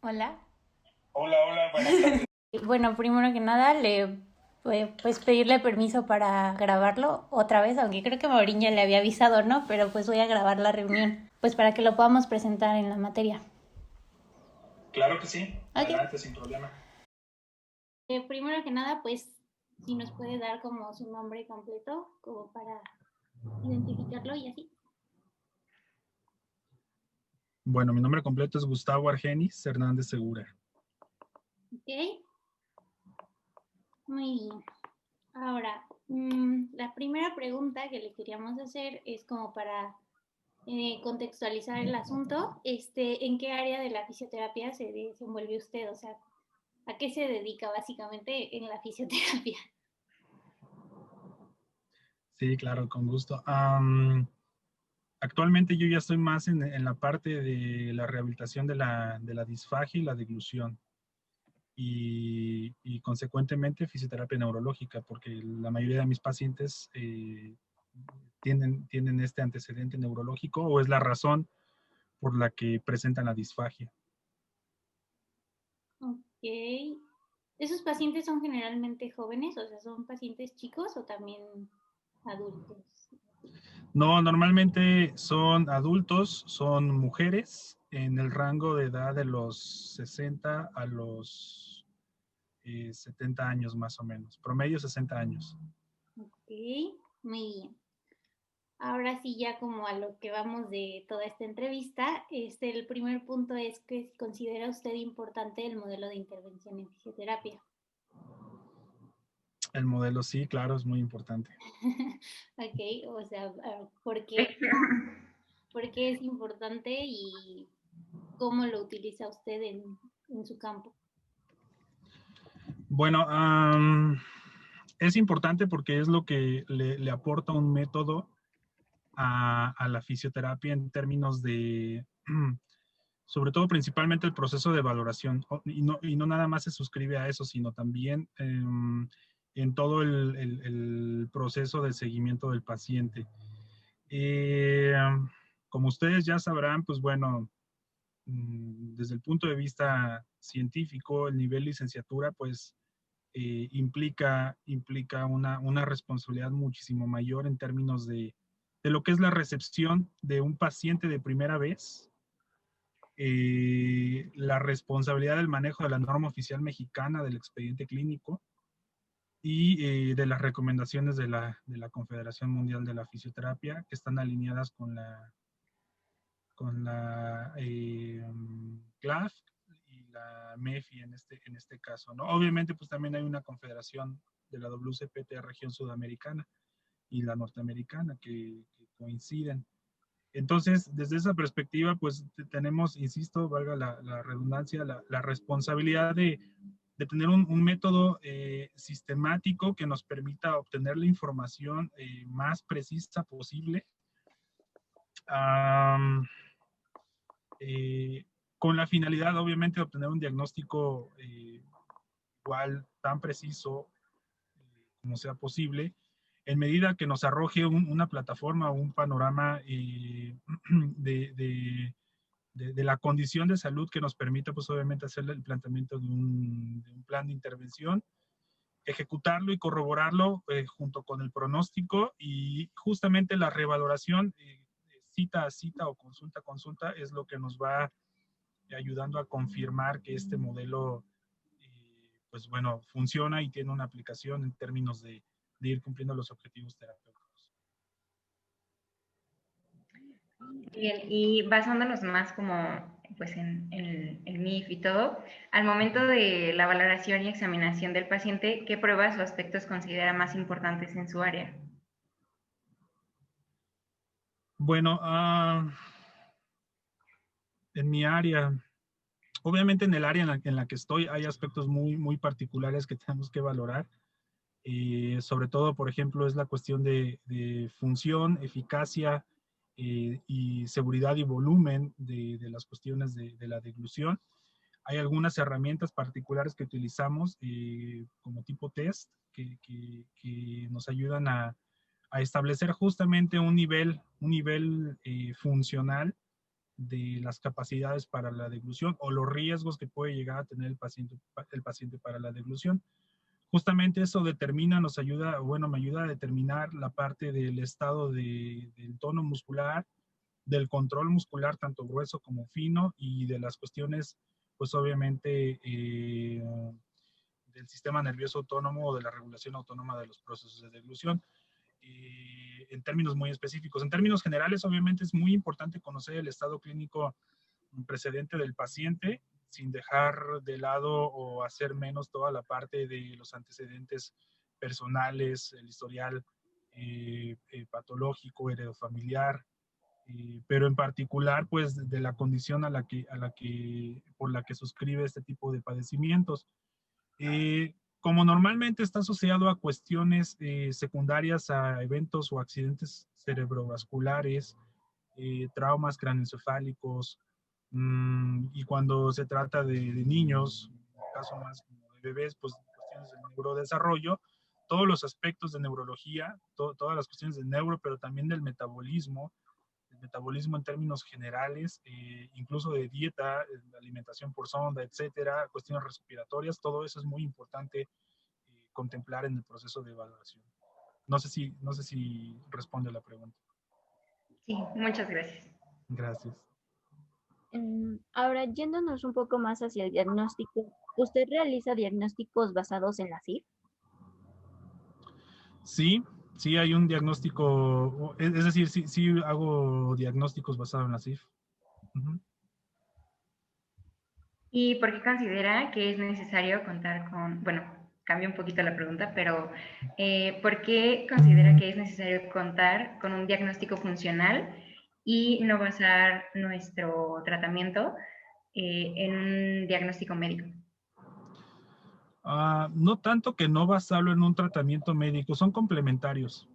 Hola. Hola, hola, buenas tardes. Bueno, primero que nada, pues pedirle permiso para grabarlo otra vez, aunque creo que Mauriño le había avisado, ¿no? Pero pues voy a grabar la reunión, pues para que lo podamos presentar en la materia. Claro que sí, Ok. adelante, sin problema. Primero que nada, pues si nos puede dar como su nombre completo, como para identificarlo y así. Bueno, mi nombre completo es Gustavo Argenis Hernández Segura. Ok, muy bien. Ahora, la primera pregunta que le queríamos hacer es como para contextualizar el asunto, ¿en qué área de la fisioterapia se desenvuelve usted? O sea, ¿a qué se dedica básicamente en la fisioterapia? Sí, claro, con gusto. Actualmente yo ya estoy más en la parte de la rehabilitación de la disfagia y la deglución y consecuentemente fisioterapia neurológica, porque la mayoría de mis pacientes tienen este antecedente neurológico o es la razón por la que presentan la disfagia. Ok. ¿Esos pacientes son generalmente jóvenes? O sea, ¿son pacientes chicos o también adultos? No, normalmente son adultos, son mujeres en el rango de edad de los 60 a los 70 años más o menos, promedio 60 años. Ok, muy bien. Ahora sí, ya como a lo que vamos de toda esta entrevista, el primer punto es que considera usted importante el modelo de intervención en fisioterapia. El modelo sí, claro, es muy importante. Ok, o sea, por qué es importante y cómo lo utiliza usted en su campo? Bueno, es importante porque es lo que le aporta un método a la fisioterapia en términos de, sobre todo principalmente el proceso de valoración, y no nada más se suscribe a eso, sino también en todo el proceso de seguimiento del paciente. Eh, Como ustedes ya sabrán, pues bueno, desde el punto de vista científico, el nivel licenciatura, pues implica una responsabilidad muchísimo mayor en términos de lo que es la recepción de un paciente de primera vez, la responsabilidad del manejo de la norma oficial mexicana del expediente clínico y de las recomendaciones de la Confederación Mundial de la Fisioterapia, que están alineadas con la CLAF y la MEFI en este caso, ¿no? Obviamente, pues también hay una confederación de la WCPT región sudamericana y la norteamericana que coinciden. Entonces, desde esa perspectiva, pues tenemos, insisto, valga la redundancia, la responsabilidad de tener un método sistemático que nos permita obtener la información más precisa posible, um, eh, con la finalidad, obviamente, de obtener un diagnóstico igual tan preciso como sea posible, en medida que nos arroje una plataforma o un panorama de la condición de salud que nos permita, pues obviamente, hacer el planteamiento de un plan de intervención, ejecutarlo y corroborarlo junto con el pronóstico y justamente la revaloración cita a cita o consulta a consulta es lo que nos va ayudando a confirmar que este modelo, pues bueno, funciona y tiene una aplicación en términos de ir cumpliendo los objetivos terapéuticos. Bien, y basándonos más como pues en el MIF y todo, al momento de la valoración y examinación del paciente, ¿qué pruebas o aspectos considera más importantes en su área? Bueno, en mi área, obviamente en el área en la que estoy hay aspectos muy, muy particulares que tenemos que valorar. Sobre todo, por ejemplo, es la cuestión de función, eficacia y seguridad y volumen de las cuestiones de la deglución. Hay algunas herramientas particulares que utilizamos como tipo test que nos ayudan a establecer justamente un nivel funcional de las capacidades para la deglución o los riesgos que puede llegar a tener el paciente para la deglución. Justamente eso determina, nos ayuda, bueno, me ayuda a determinar la parte del estado del tono muscular, del control muscular, tanto grueso como fino, y de las cuestiones, pues obviamente, del sistema nervioso autónomo o de la regulación autónoma de los procesos de deglución. En términos muy específicos. En términos generales, obviamente es muy importante conocer el estado clínico precedente del paciente, sin dejar de lado o hacer menos toda la parte de los antecedentes personales, el historial patológico, heredofamiliar, pero en particular, pues, de la condición por la que suscribe este tipo de padecimientos. Como normalmente está asociado a cuestiones secundarias a eventos o accidentes cerebrovasculares, traumas craneoencefálicos, y cuando se trata de niños, en el caso más como de bebés, pues cuestiones de neurodesarrollo, todos los aspectos de neurología, todas las cuestiones de neuro, pero también del metabolismo en términos generales, incluso de dieta, alimentación por sonda, etcétera, cuestiones respiratorias, todo eso es muy importante contemplar en el proceso de evaluación. No sé si responde a la pregunta. Sí, muchas gracias. Gracias. Ahora, yéndonos un poco más hacia el diagnóstico, ¿usted realiza diagnósticos basados en la CIF? Sí hay un diagnóstico, es decir, sí hago diagnósticos basados en la CIF. Uh-huh. ¿Y por qué considera que es necesario contar con, bueno, cambio un poquito la pregunta, pero ¿por qué considera que es necesario contar con un diagnóstico funcional y no basar nuestro tratamiento en un diagnóstico médico? No tanto que no basarlo en un tratamiento médico, son complementarios.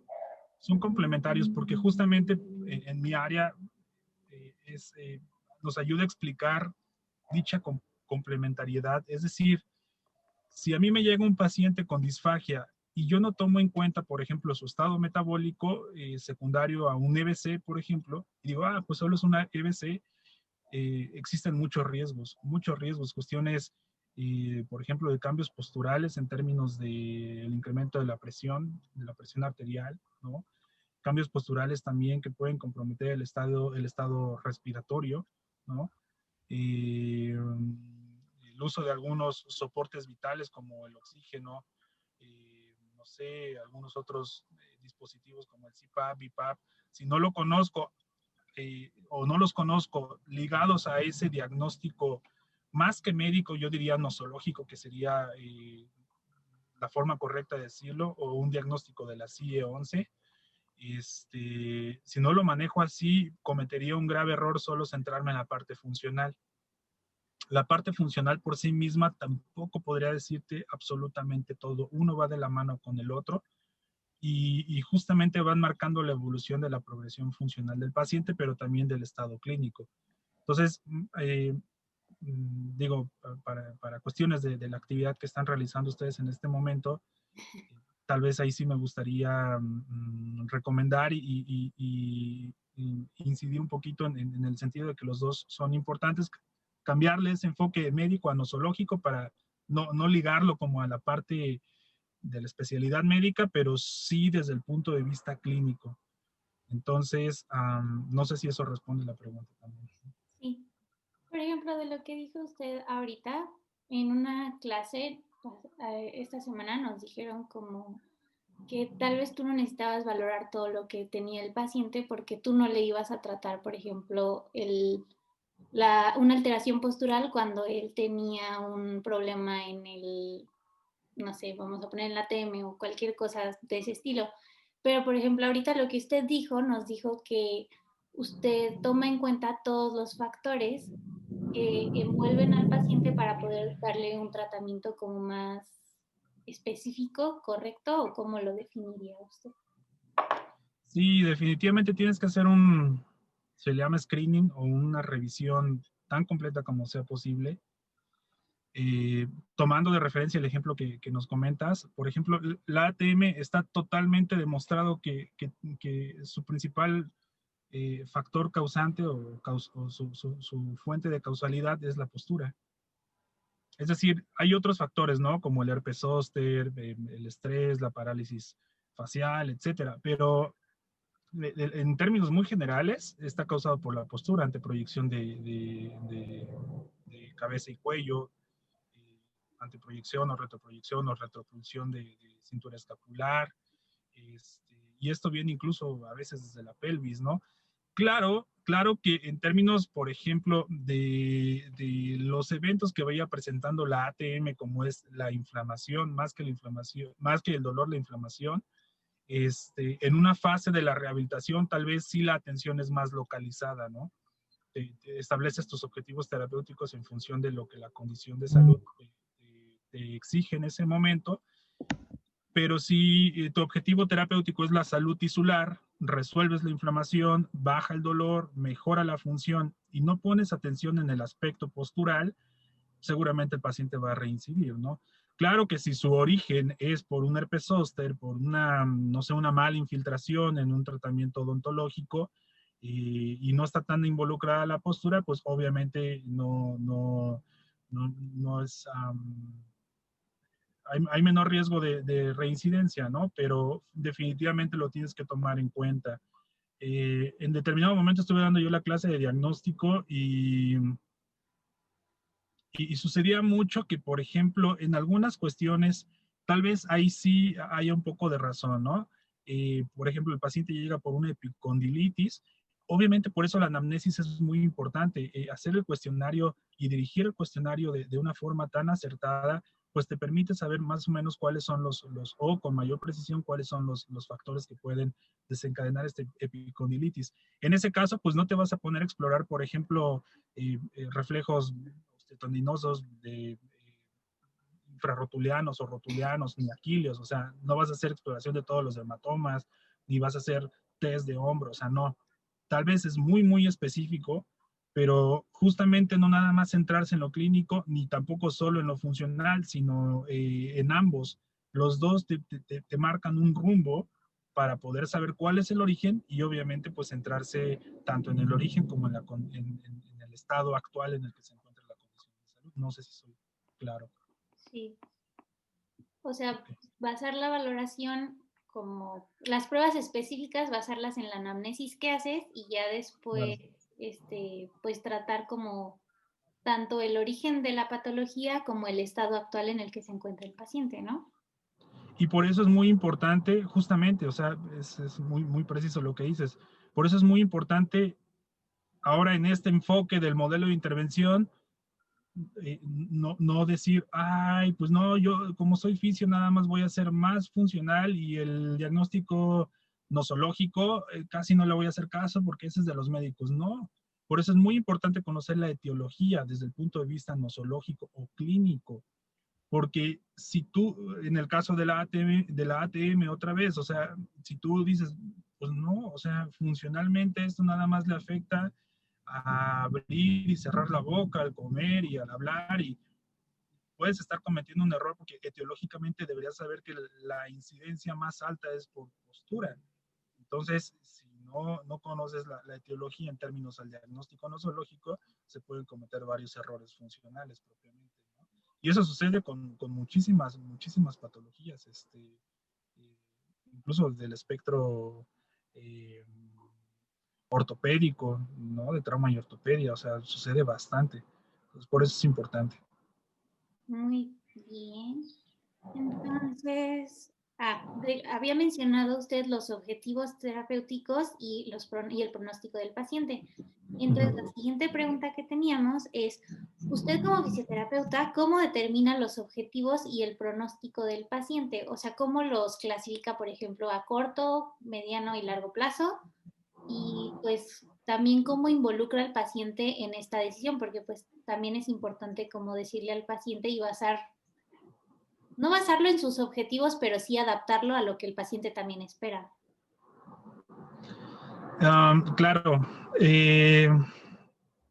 Son complementarios porque justamente en mi área nos ayuda a explicar dicha complementariedad. Es decir, si a mí me llega un paciente con disfagia y yo no tomo en cuenta, por ejemplo, su estado metabólico secundario a un EBC, por ejemplo, y digo, pues solo es una EBC, existen muchos riesgos, cuestiones, por ejemplo, de cambios posturales en términos del incremento de la presión arterial, ¿no? Cambios posturales también que pueden comprometer el estado respiratorio, ¿no? El uso de algunos soportes vitales como el oxígeno, no sé, algunos otros dispositivos como el CPAP, BiPAP, si no lo conozco o no los conozco ligados a ese diagnóstico más que médico, yo diría nosológico, que sería la forma correcta de decirlo, o un diagnóstico de la CIE-11, si no lo manejo así, cometería un grave error solo centrarme en la parte funcional. La parte funcional por sí misma tampoco podría decirte absolutamente todo. Uno va de la mano con el otro y justamente van marcando la evolución de la progresión funcional del paciente, pero también del estado clínico. Entonces, digo, para cuestiones de la actividad que están realizando ustedes en este momento, tal vez ahí sí me gustaría recomendar y incidir un poquito en el sentido de que los dos son importantes, cambiarle ese enfoque médico a nosológico para no ligarlo como a la parte de la especialidad médica, pero sí desde el punto de vista clínico. Entonces, no sé si eso responde la pregunta también. Sí. Por ejemplo, de lo que dijo usted ahorita, en una clase esta semana nos dijeron como que tal vez tú no necesitabas valorar todo lo que tenía el paciente porque tú no le ibas a tratar, por ejemplo, una alteración postural cuando él tenía un problema en el, no sé, vamos a poner en la TM o cualquier cosa de ese estilo. Pero, por ejemplo, ahorita lo que usted dijo, nos dijo que usted toma en cuenta todos los factores que envuelven al paciente para poder darle un tratamiento como más específico, correcto, o cómo lo definiría usted. Sí, definitivamente tienes que hacer se le llama screening o una revisión tan completa como sea posible. Tomando de referencia el ejemplo que nos comentas, por ejemplo, la ATM está totalmente demostrado que su principal factor causante o su fuente de causalidad es la postura. Es decir, hay otros factores, ¿no? Como el herpes zóster, el estrés, la parálisis facial, etcétera. Pero en términos muy generales, está causado por la postura, anteproyección de cabeza y cuello, anteproyección o retroproyección de cintura escapular. Y esto viene incluso a veces desde la pelvis, ¿no? Claro que en términos, por ejemplo, de los eventos que vaya presentando la ATM, como es la inflamación, más que el dolor, la inflamación, en una fase de la rehabilitación, tal vez sí la atención es más localizada, ¿no? Te estableces tus objetivos terapéuticos en función de lo que la condición de salud te exige en ese momento. Pero si tu objetivo terapéutico es la salud tisular, resuelves la inflamación, baja el dolor, mejora la función y no pones atención en el aspecto postural, seguramente el paciente va a reincidir, ¿no? Claro que si su origen es por un herpes zóster, por una, no sé, una mala infiltración en un tratamiento odontológico y no está tan involucrada la postura, pues obviamente no es... hay menor riesgo de reincidencia, ¿no? Pero definitivamente lo tienes que tomar en cuenta. En determinado momento estuve dando yo la clase de diagnóstico y sucedía mucho que, por ejemplo, en algunas cuestiones, tal vez ahí sí haya un poco de razón, ¿no? Por ejemplo, el paciente llega por una epicondilitis. Obviamente, por eso la anamnesis es muy importante. Hacer el cuestionario y dirigir el cuestionario de una forma tan acertada, pues te permite saber más o menos cuáles son o con mayor precisión, cuáles son los factores que pueden desencadenar este epicondilitis. En ese caso, pues no te vas a poner a explorar, por ejemplo, reflejos tendinosos de infrarrotulianos o rotulianos, ni aquíleos, o sea, no vas a hacer exploración de todos los dermatomas, ni vas a hacer test de hombro, o sea, no. Tal vez es muy específico, pero justamente no nada más centrarse en lo clínico, ni tampoco solo en lo funcional, sino en ambos. Los dos te marcan un rumbo para poder saber cuál es el origen y obviamente pues centrarse tanto en el origen como en el estado actual en el que se encuentra la condición de salud. No sé si soy claro. Sí. O sea, basar la valoración como las pruebas específicas, basarlas en la anamnesis que haces y ya después, pues tratar como tanto el origen de la patología como el estado actual en el que se encuentra el paciente, ¿no? Y por eso es muy importante, justamente, o sea, es muy preciso lo que dices. Por eso es muy importante ahora en este enfoque del modelo de intervención, no decir, ay, pues no, yo como soy fisio nada más voy a ser más funcional y el diagnóstico nosológico casi no le voy a hacer caso porque ese es de los médicos. No, por eso es muy importante conocer la etiología desde el punto de vista nosológico o clínico. Porque si tú, en el caso de la ATM otra vez, o sea, si tú dices, pues no, o sea, funcionalmente esto nada más le afecta a abrir y cerrar la boca, al comer y al hablar, y puedes estar cometiendo un error porque etiológicamente deberías saber que la incidencia más alta es por postura. Entonces, si no conoces la etiología en términos al diagnóstico nosológico, se pueden cometer varios errores funcionales propiamente, ¿no? Y eso sucede con muchísimas patologías, incluso del espectro ortopédico, ¿no? De trauma y ortopedia, o sea, sucede bastante. Entonces, por eso es importante. Muy bien. Entonces, había mencionado usted los objetivos terapéuticos y el pronóstico del paciente. Entonces, la siguiente pregunta que teníamos es, usted como fisioterapeuta, ¿cómo determina los objetivos y el pronóstico del paciente? O sea, ¿cómo los clasifica, por ejemplo, a corto, mediano y largo plazo? Y pues también cómo involucra al paciente en esta decisión, porque pues también es importante como decirle al paciente y no basarlo en sus objetivos, pero sí adaptarlo a lo que el paciente también espera. Claro.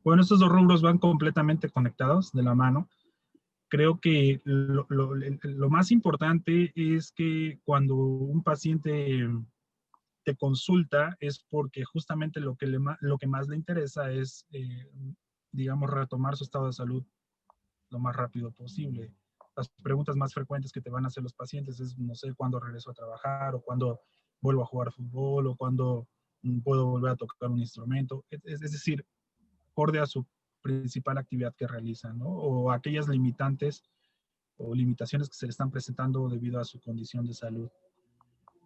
Bueno, estos dos rubros van completamente conectados de la mano. Creo que lo más importante es que cuando un paciente te consulta es porque justamente lo que más le interesa es, digamos, retomar su estado de salud lo más rápido posible. Las preguntas más frecuentes que te van a hacer los pacientes es, no sé, cuándo regreso a trabajar, o cuándo vuelvo a jugar fútbol, o cuándo puedo volver a tocar un instrumento. Es decir, acorde a su principal actividad que realizan, ¿no? O aquellas limitantes o limitaciones que se le están presentando debido a su condición de salud.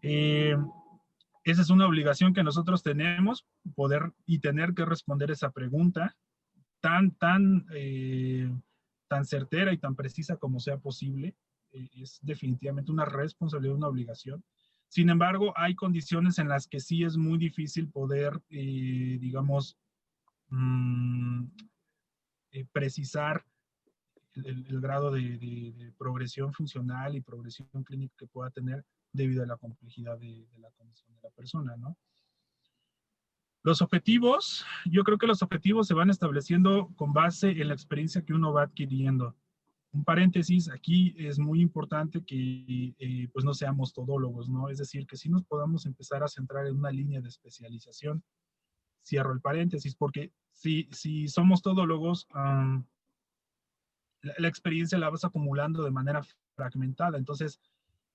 Esa es una obligación que nosotros tenemos, poder y tener que responder esa pregunta tan certera y tan precisa como sea posible. Es definitivamente una responsabilidad, una obligación. Sin embargo, hay condiciones en las que sí es muy difícil poder, digamos, precisar el grado de progresión funcional y progresión clínica que pueda tener debido a la complejidad de la condición de la persona, ¿no? Los objetivos, yo creo que los objetivos se van estableciendo con base en la experiencia que uno va adquiriendo. Un paréntesis, aquí es muy importante que pues no seamos todólogos, ¿no? Es decir, que sí nos podamos empezar a centrar en una línea de especialización. Cierro el paréntesis, porque si somos todólogos, la experiencia la vas acumulando de manera fragmentada. Entonces,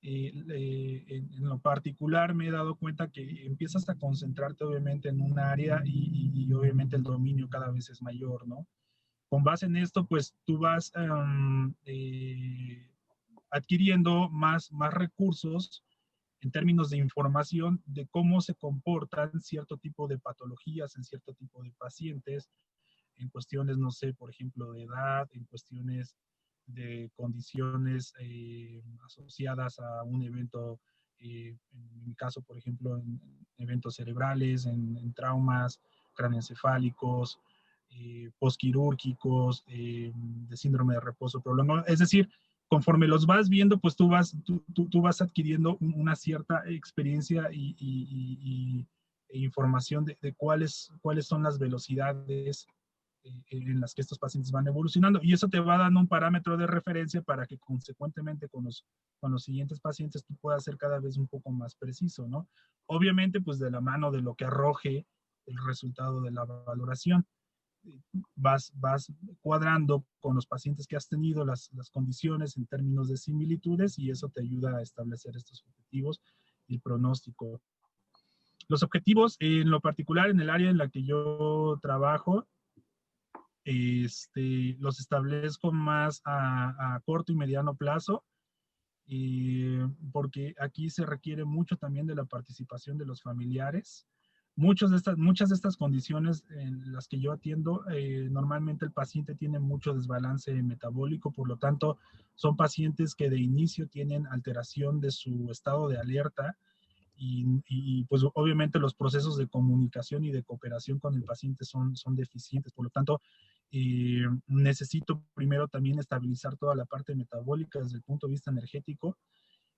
en lo particular me he dado cuenta que empiezas a concentrarte obviamente en un área y obviamente el dominio cada vez es mayor, ¿no? Con base en esto, pues tú vas adquiriendo más recursos en términos de información de cómo se comportan cierto tipo de patologías en cierto tipo de pacientes, en cuestiones, no sé, por ejemplo, de edad, en cuestiones de condiciones asociadas a un evento, en mi caso, por ejemplo, en eventos cerebrales, en traumas craneoencefálicos, postquirúrgicos, de síndrome de reposo prolongado. Es decir, conforme los vas viendo, pues tú vas adquiriendo una cierta experiencia e información de cuáles son las velocidades en las que estos pacientes van evolucionando, y eso te va dando un parámetro de referencia para que consecuentemente con los siguientes pacientes tú puedas ser cada vez un poco más preciso, ¿no? Obviamente, pues de la mano de lo que arroje el resultado de la valoración. Vas cuadrando con los pacientes que has tenido las condiciones en términos de similitudes, y eso te ayuda a establecer estos objetivos y el pronóstico. Los objetivos, en lo particular, en el área en la que yo trabajo, los establezco más a corto y mediano plazo, porque aquí se requiere mucho también de la participación de los familiares. Muchas de estas condiciones en las que yo atiendo, normalmente el paciente tiene mucho desbalance metabólico, por lo tanto, son pacientes que de inicio tienen alteración de su estado de alerta, y pues obviamente los procesos de comunicación y de cooperación con el paciente son deficientes. Por lo tanto, necesito primero también estabilizar toda la parte metabólica desde el punto de vista energético,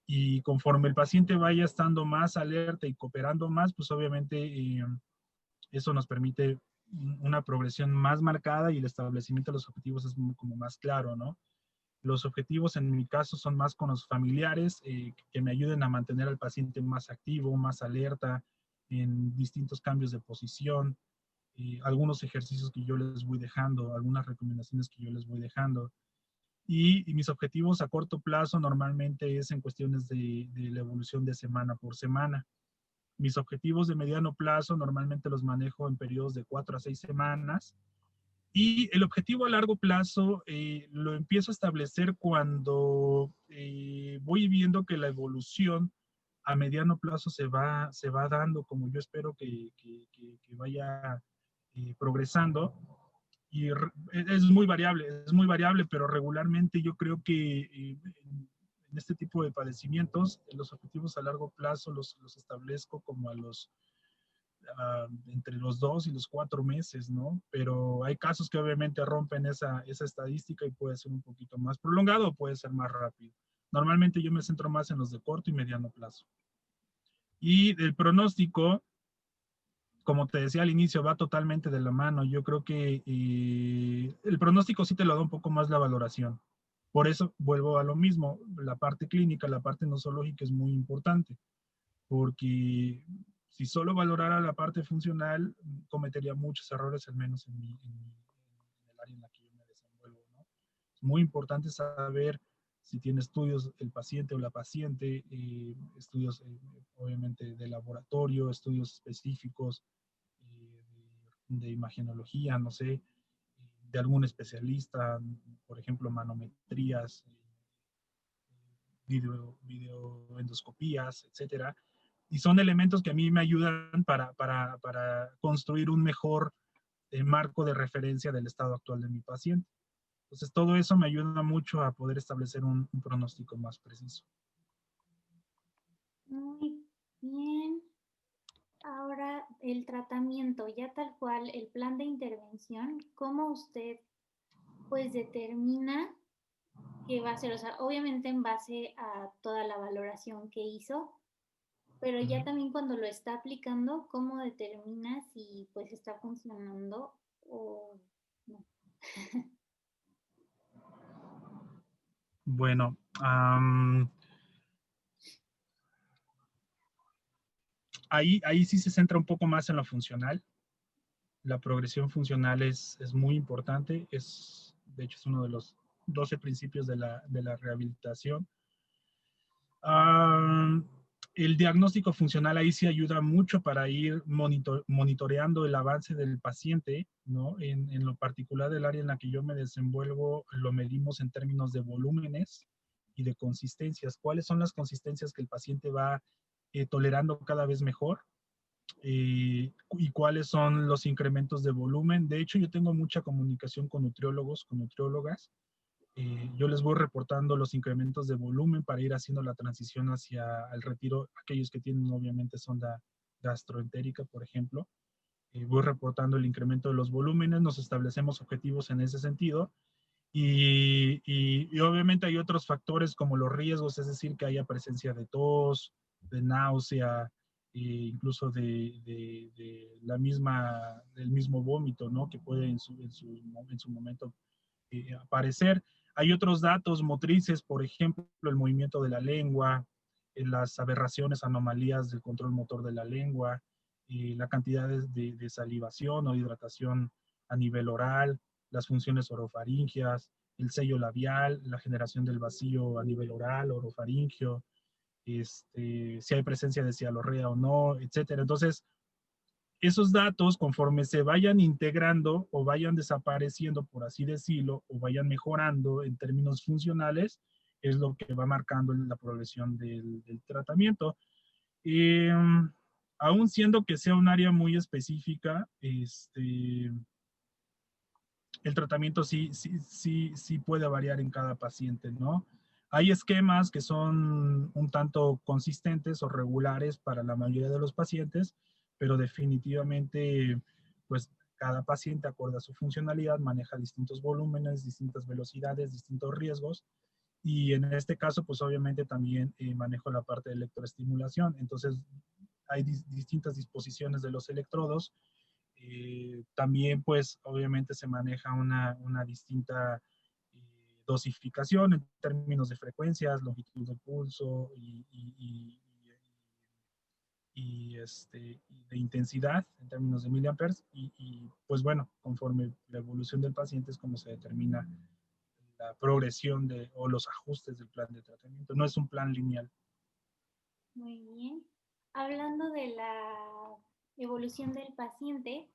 y conforme el paciente vaya estando más alerta y cooperando más, pues obviamente eso nos permite una progresión más marcada, y el establecimiento de los objetivos es como más claro, ¿no? Los objetivos en mi caso son más con los familiares, que me ayuden a mantener al paciente más activo, más alerta en distintos cambios de posición, algunos ejercicios que yo les voy dejando, algunas recomendaciones que yo les voy dejando. Y mis objetivos a corto plazo normalmente es en cuestiones de la evolución de semana por semana. Mis objetivos de mediano plazo normalmente los manejo en periodos de 4 a 6 semanas. Y el objetivo a largo plazo lo empiezo a establecer cuando voy viendo que la evolución a mediano plazo se va dando como yo espero que vaya progresando. Y es muy variable, pero regularmente yo creo que en este tipo de padecimientos, los objetivos a largo plazo los establezco como entre los 2 y los 4 meses, ¿no? Pero hay casos que obviamente rompen esa estadística y puede ser un poquito más prolongado o puede ser más rápido. Normalmente yo me centro más en los de corto y mediano plazo. Y el pronóstico, como te decía al inicio, va totalmente de la mano. Yo creo que el pronóstico sí te lo da un poco más la valoración. Por eso vuelvo a lo mismo, la parte clínica, la parte nosológica es muy importante, porque Si solo valorara la parte funcional, cometería muchos errores, al menos en el área en la que yo me desenvuelvo, ¿no? Es muy importante saber si tiene estudios el paciente o la paciente, estudios obviamente de laboratorio, estudios específicos de imagenología, no sé, de algún especialista, por ejemplo, manometrías, videoendoscopías, etcétera. Y son elementos que a mí me ayudan para construir un mejor marco de referencia del estado actual de mi paciente. Entonces, todo eso me ayuda mucho a poder establecer un pronóstico más preciso. Muy bien. Ahora, el tratamiento, ya tal cual, el plan de intervención, ¿cómo usted pues determina qué va a ser? O sea, obviamente en base a toda la valoración que hizo, pero ya también cuando lo está aplicando, ¿cómo determina si pues está funcionando o no? Bueno, ahí sí se centra un poco más en lo funcional. La progresión funcional es muy importante, de hecho es uno de los 12 principios de la rehabilitación. El diagnóstico funcional ahí sí ayuda mucho para ir monitoreando el avance del paciente, ¿no? En lo particular del área en la que yo me desenvuelvo, lo medimos en términos de volúmenes y de consistencias. ¿Cuáles son las consistencias que el paciente va tolerando cada vez mejor? Y cuáles son los incrementos de volumen. De hecho, yo tengo mucha comunicación con nutriólogos, con nutriólogas. Yo les voy reportando los incrementos de volumen para ir haciendo la transición hacia el retiro, aquellos que tienen obviamente sonda gastroentérica, por ejemplo. Voy reportando el incremento de los volúmenes, nos establecemos objetivos en ese sentido y obviamente hay otros factores como los riesgos, es decir, que haya presencia de tos, de náusea, incluso de del mismo vómito, ¿no? Que puede en su momento aparecer. Hay otros datos motrices, por ejemplo, el movimiento de la lengua, las aberraciones, anomalías del control motor de la lengua, la cantidad de salivación o hidratación a nivel oral, las funciones orofaringias, el sello labial, la generación del vacío a nivel oral, orofaringio, si hay presencia de cialorrea o no, etcétera. Entonces, esos datos, conforme se vayan integrando o vayan desapareciendo, por así decirlo, o vayan mejorando en términos funcionales, es lo que va marcando la progresión del tratamiento. Aún siendo que sea un área muy específica, el tratamiento sí puede variar en cada paciente, ¿no? Hay esquemas que son un tanto consistentes o regulares para la mayoría de los pacientes, pero definitivamente, pues cada paciente, acorde a su funcionalidad, maneja distintos volúmenes, distintas velocidades, distintos riesgos. Y en este caso, pues obviamente también manejo la parte de electroestimulación. Entonces, hay distintas disposiciones de los electrodos. También, pues, obviamente se maneja una distinta dosificación en términos de frecuencias, longitud de pulso de intensidad en términos de miliamperes. Pues bueno, conforme la evolución del paciente es como se determina la progresión o los ajustes del plan de tratamiento. No es un plan lineal. Muy bien. Hablando de la evolución del paciente,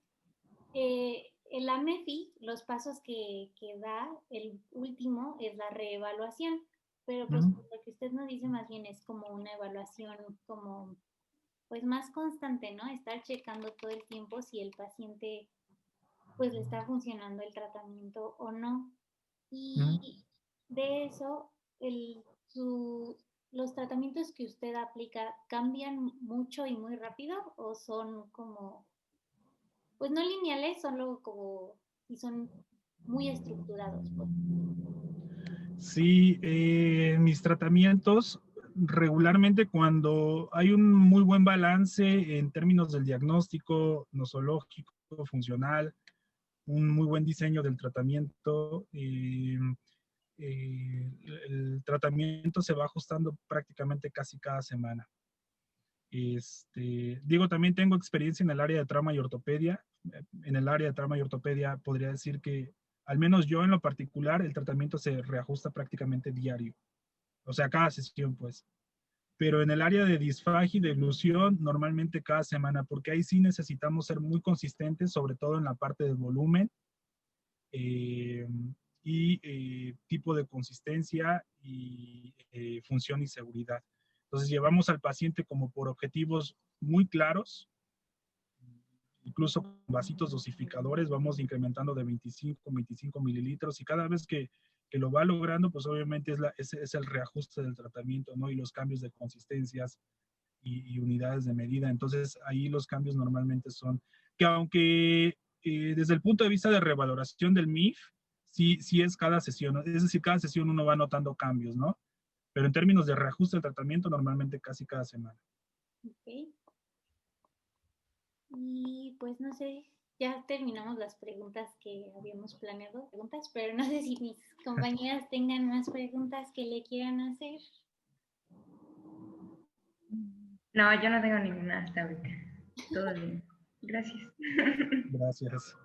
en la MEFI, los pasos que da, el último es la reevaluación, pero pues lo que usted nos dice más bien es como una evaluación como pues más constante, ¿no? Estar checando todo el tiempo si el paciente pues le está funcionando el tratamiento o no. Y de eso, los tratamientos que usted aplica cambian mucho y muy rápido o son como, pues no lineales, solo como, y son muy estructurados, pues. Sí, mis tratamientos regularmente cuando hay un muy buen balance en términos del diagnóstico nosológico, funcional, un muy buen diseño del tratamiento, el tratamiento se va ajustando prácticamente casi cada semana. Digo, también tengo experiencia en el área de trauma y ortopedia. En el área de trauma y ortopedia podría decir que, al menos yo en lo particular, el tratamiento se reajusta prácticamente diario. O sea, cada sesión, pues. Pero en el área de disfagia y de ilusión, normalmente cada semana, porque ahí sí necesitamos ser muy consistentes, sobre todo en la parte del volumen tipo de consistencia y función y seguridad. Entonces llevamos al paciente como por objetivos muy claros, incluso con vasitos dosificadores, vamos incrementando de 25 mililitros y cada vez que lo va logrando, pues obviamente es el reajuste del tratamiento, ¿no? Y los cambios de consistencias y unidades de medida. Entonces ahí los cambios normalmente son que aunque desde el punto de vista de revaloración del MIF, sí es cada sesión, ¿no? Es decir, cada sesión uno va notando cambios, ¿no? Pero en términos de reajuste del tratamiento, normalmente casi cada semana. Ok. Y pues no sé, ya terminamos las preguntas que habíamos planeado, pero no sé si mis compañeras tengan más preguntas que le quieran hacer. No, yo no tengo ninguna hasta ahorita. Todo bien. Gracias. Gracias.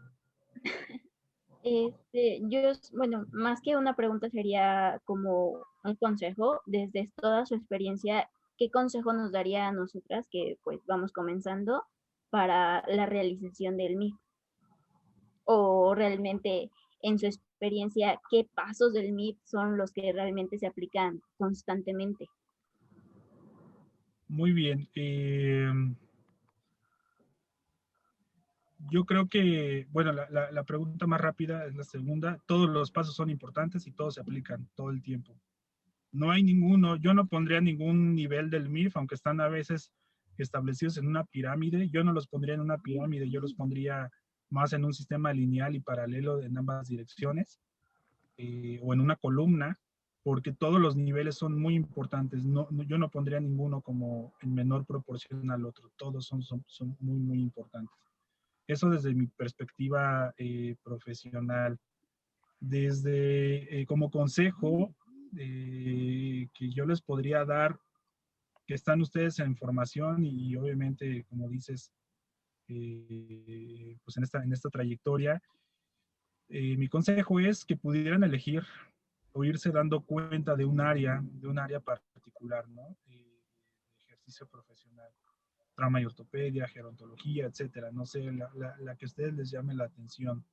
Bueno, más que una pregunta sería como un consejo, desde toda su experiencia, ¿qué consejo nos daría a nosotras que pues vamos comenzando para la realización del MIF? O realmente en su experiencia, ¿qué pasos del MIF son los que realmente se aplican constantemente? Muy bien. Yo creo que, bueno, la pregunta más rápida es la segunda. Todos los pasos son importantes y todos se aplican todo el tiempo. No hay ninguno, yo no pondría ningún nivel del MIF, aunque están a veces establecidos en una pirámide. Yo no los pondría en una pirámide, yo los pondría más en un sistema lineal y paralelo en ambas direcciones, o en una columna, porque todos los niveles son muy importantes. Yo no pondría ninguno como en menor proporción al otro. Todos son muy, muy importantes. Eso desde mi perspectiva profesional. Desde como consejo que yo les podría dar, que están ustedes en formación y obviamente, como dices, pues en esta trayectoria, mi consejo es que pudieran elegir o irse dando cuenta de un área particular, ¿no? De ejercicio profesional, trauma y ortopedia, gerontología, etcétera, no sé, la que a ustedes les llame la atención.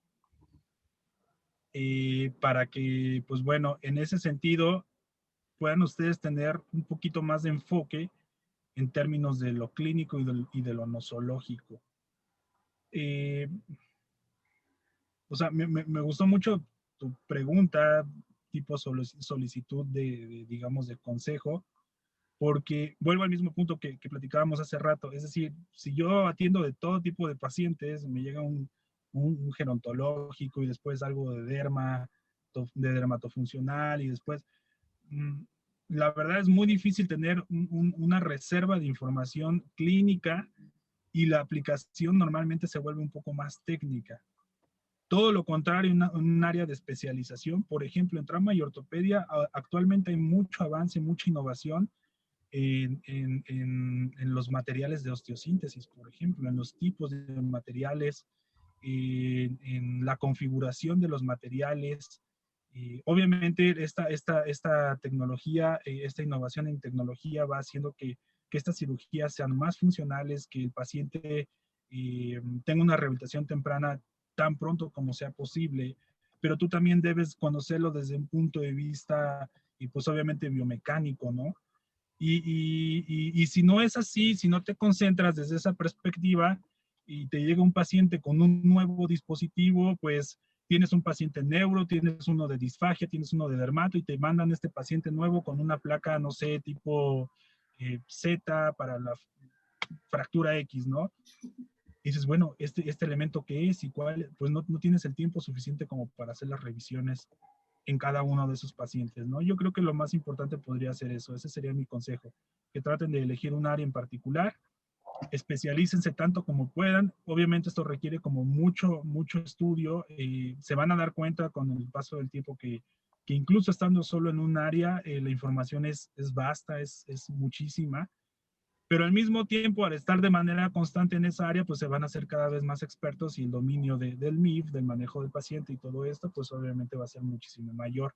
Para que, pues bueno, en ese sentido puedan ustedes tener un poquito más de enfoque en términos de lo clínico y de lo nosológico. O sea, me gustó mucho tu pregunta, tipo solicitud digamos, de consejo, porque vuelvo al mismo punto que platicábamos hace rato. Es decir, si yo atiendo de todo tipo de pacientes, me llega un gerontológico y después algo de de dermatofuncional y después, la verdad es muy difícil tener una reserva de información clínica y la aplicación normalmente se vuelve un poco más técnica. Todo lo contrario, un área de especialización, por ejemplo, en trauma y ortopedia, actualmente hay mucho avance, mucha innovación en los materiales de osteosíntesis, por ejemplo, en los tipos de materiales, en la configuración de los materiales. Obviamente, esta tecnología, esta innovación en tecnología va haciendo que estas cirugías sean más funcionales, que el paciente tenga una rehabilitación temprana tan pronto como sea posible, pero tú también debes conocerlo desde un punto de vista, y pues obviamente biomecánico, ¿no? Y si no es así, si no te concentras desde esa perspectiva y te llega un paciente con un nuevo dispositivo, pues tienes un paciente neuro, tienes uno de disfagia, tienes uno de dermato y te mandan este paciente nuevo con una placa, no sé, tipo Z para la fractura X, ¿no? Y dices, bueno, este elemento qué es y cuál, pues no tienes el tiempo suficiente como para hacer las revisiones en cada uno de esos pacientes, ¿no? Yo creo que lo más importante podría ser eso, ese sería mi consejo, que traten de elegir un área en particular, especialícense tanto como puedan, obviamente esto requiere como mucho estudio, se van a dar cuenta con el paso del tiempo que incluso estando solo en un área, la información es vasta, es muchísima, Pero al mismo tiempo, al estar de manera constante en esa área, pues se van a hacer cada vez más expertos y el dominio del MIF, del manejo del paciente y todo esto, pues obviamente va a ser muchísimo mayor.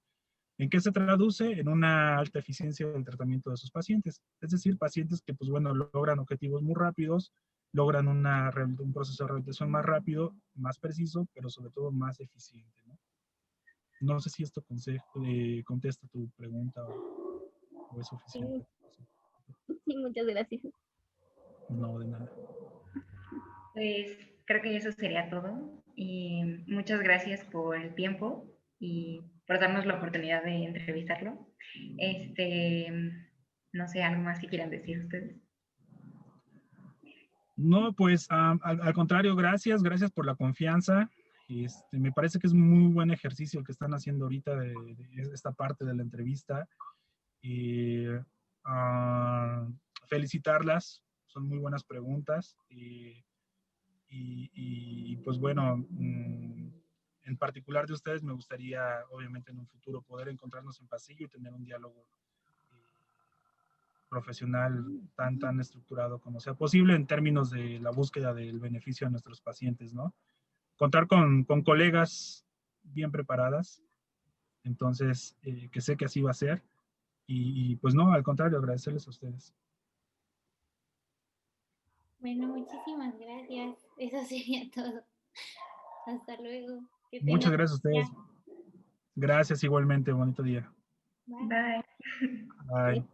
¿En qué se traduce? En una alta eficiencia del tratamiento de sus pacientes. Es decir, pacientes que, pues bueno, logran objetivos muy rápidos, logran un proceso de rehabilitación más rápido, más preciso, pero sobre todo más eficiente, ¿no? No sé si esto contesta tu pregunta o es Sí, suficiente. sí, muchas gracias. No, de nada. Pues creo que eso sería todo. Y muchas gracias por el tiempo y por darnos la oportunidad de entrevistarlo. No sé, algo más que quieran decir ustedes. No, pues al contrario, gracias por la confianza. Me parece que es muy buen ejercicio el que están haciendo ahorita de esta parte de la entrevista. Y felicitarlas, son muy buenas preguntas. Y pues bueno, en particular de ustedes me gustaría, obviamente en un futuro, poder encontrarnos en pasillo y tener un diálogo profesional tan estructurado como sea posible en términos de la búsqueda del beneficio a nuestros pacientes, ¿no? Contar con colegas bien preparadas, entonces, que sé que así va a ser, y pues no, al contrario, agradecerles a ustedes. Bueno, muchísimas gracias. Eso sería todo. Hasta luego. Que Muchas tengas gracias a un día. ustedes. Gracias igualmente, bonito día. Bye. Bye. Bye.